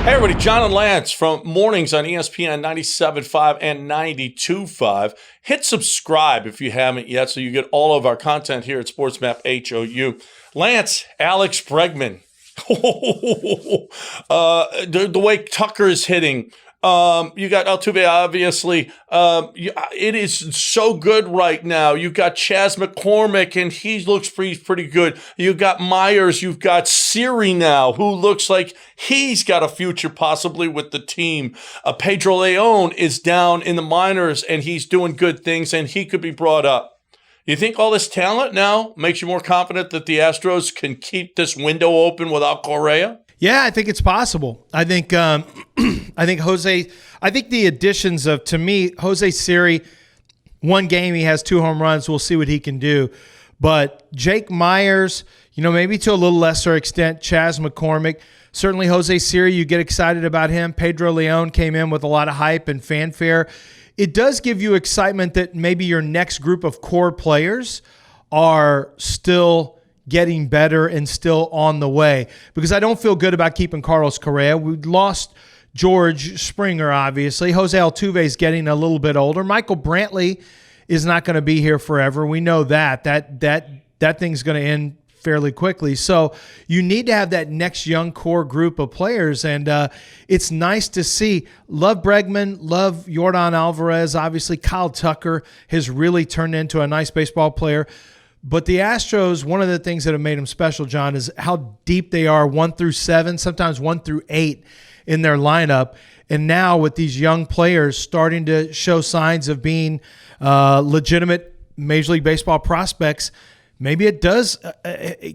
Hey everybody, John and Lance from Mornings on ESPN 97.5 and 92.5. Hit subscribe if you haven't yet so you get all of our content here at SportsMap HOU. Lance, Alex Bregman. The way Tucker is hitting. You got Altuve, obviously. It is so good right now. You got Chas McCormick, and he looks pretty good. You got Myers. You've got Siri now, who looks like he's got a future possibly with the team. Pedro Leon is down in the minors, and he's doing good things, and he could be brought up. You think all this talent now makes you more confident that the Astros can keep this window open without Correa? Yeah, I think it's possible. I think the additions of, to me, Jose Siri, one game he has 2 home runs. We'll see what he can do. But Jake Myers, maybe to a little lesser extent, Chas McCormick, certainly Jose Siri, you get excited about him. Pedro Leon came in with a lot of hype and fanfare. It does give you excitement that maybe your next group of core players are still getting better and still on the way, because I don't feel good about keeping Carlos Correa. We lost George Springer, obviously. Jose Altuve is getting a little bit older. Michael Brantley is not going to be here forever. We know that thing's going to end fairly quickly. So you need to have that next young core group of players, and it's nice to see. Love Bregman, love Yordan Alvarez. Obviously, Kyle Tucker has really turned into a nice baseball player. But the Astros, one of the things that have made them special, John, is how deep they are, 1 through 7, sometimes 1 through 8 in their lineup. And now with these young players starting to show signs of being legitimate Major League Baseball prospects, maybe it does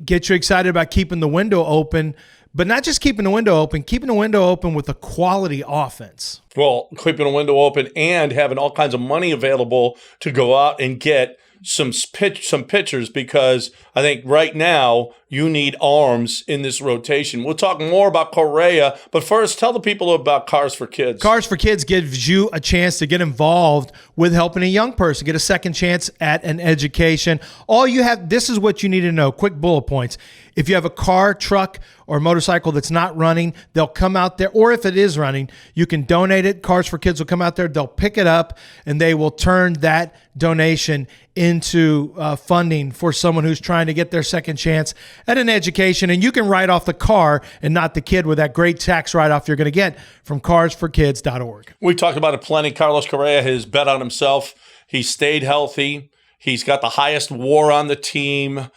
get you excited about keeping the window open, but not just keeping the window open with a quality offense. Well, keeping the window open and having all kinds of money available to go out and get some pitchers, because I think right now you need arms in this rotation. We'll talk more about Correa, but first tell the people about Cars for Kids. Cars for Kids gives you a chance to get involved with helping a young person get a second chance at an education. This is what you need to know. Quick bullet points. If you have a car, truck, or motorcycle that's not running, they'll come out there, or if it is running, you can donate it. Cars for Kids will come out there, they'll pick it up, and they will turn that donation into funding for someone who's trying to get their second chance at an education. And you can write off the car and not the kid with that great tax write-off you're going to get from carsforkids.org. We talked about it plenty. Carlos Correa has bet on himself. He stayed healthy. He's got the highest WAR on the team.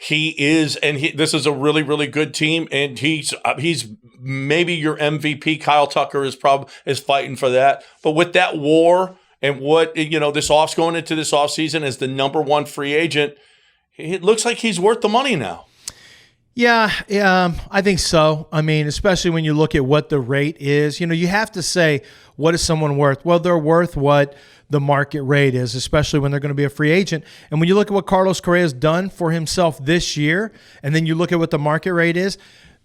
This is a really, really good team, and he's maybe your MVP. Kyle Tucker is fighting for that. But with that WAR and what this going into this offseason as the number 1 free agent, it looks like he's worth the money now. Yeah, I think so. I mean, especially when you look at what the rate is. You have to say, what is someone worth? Well, they're worth what the market rate is, especially when they're going to be a free agent. And when you look at what Carlos Correa has done for himself this year, and then you look at what the market rate is,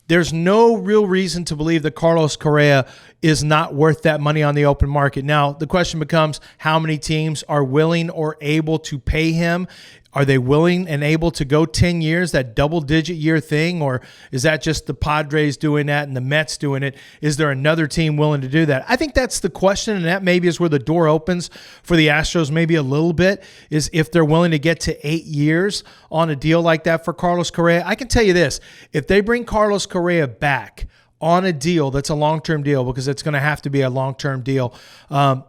there's no real reason to believe that Carlos Correa is not worth that money on the open market. Now, the question becomes, how many teams are willing or able to pay him? Are they willing and able to go 10 years, that double-digit year thing, or is that just the Padres doing that and the Mets doing it? Is there another team willing to do that? I think that's the question, and that maybe is where the door opens for the Astros maybe a little bit, is if they're willing to get to 8 years on a deal like that for Carlos Correa. I can tell you this, if they bring Carlos Correa back on a deal that's a long-term deal, because it's going to have to be a long-term deal,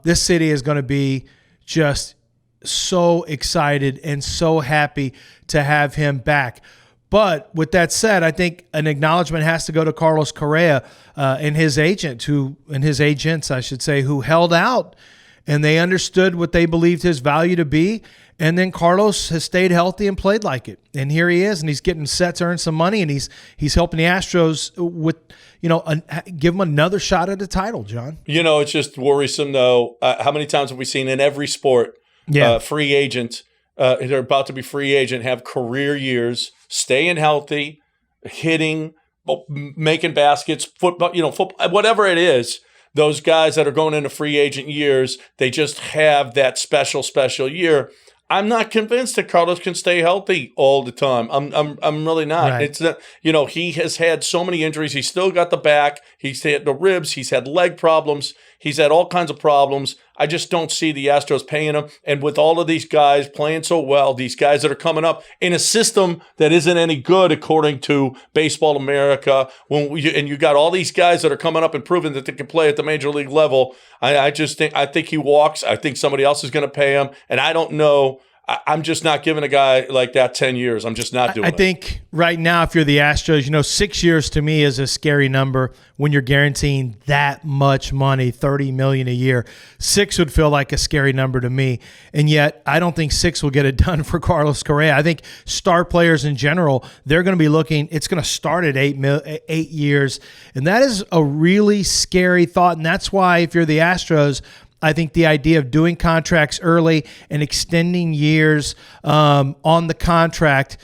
this city is going to be just so excited and so happy to have him back. But with that said, I think an acknowledgement has to go to Carlos Correa and his agents, who held out, and they understood what they believed his value to be. And then Carlos has stayed healthy and played like it. And here he is, and he's getting set to earn some money, and he's helping the Astros with, give him another shot at the title, John. It's just worrisome, though. How many times have we seen in every sport free agent, they're about to be free agent, have career years, staying healthy, hitting, making baskets, football, whatever it is. Those guys that are going into free agent years, they just have that special year. I'm not convinced that Carlos can stay healthy all the time. I'm really not. Right. It's not, he has had so many injuries. He's still got the back. He's had the ribs. He's had leg problems. He's had all kinds of problems. I just don't see the Astros paying him. And with all of these guys playing so well, these guys that are coming up in a system that isn't any good according to Baseball America, and you got all these guys that are coming up and proving that they can play at the major league level, I think he walks. I think somebody else is going to pay him, and I don't know. I'm just not giving a guy like that 10 years. I'm just not doing it. I think right now, if you're the Astros, 6 years to me is a scary number when you're guaranteeing that much money, $30 million a year. 6 would feel like a scary number to me. And yet, I don't think 6 will get it done for Carlos Correa. I think star players in general, they're going to be looking, it's going to start at 8 years. And that is a really scary thought. And that's why if you're the Astros, I think the idea of doing contracts early and extending years on the contract,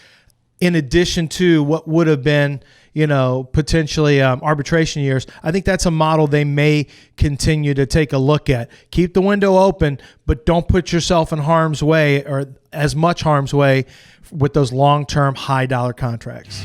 in addition to what would have been, potentially arbitration years, I think that's a model they may continue to take a look at. Keep the window open, but don't put yourself in harm's way or as much harm's way with those long-term, high-dollar contracts.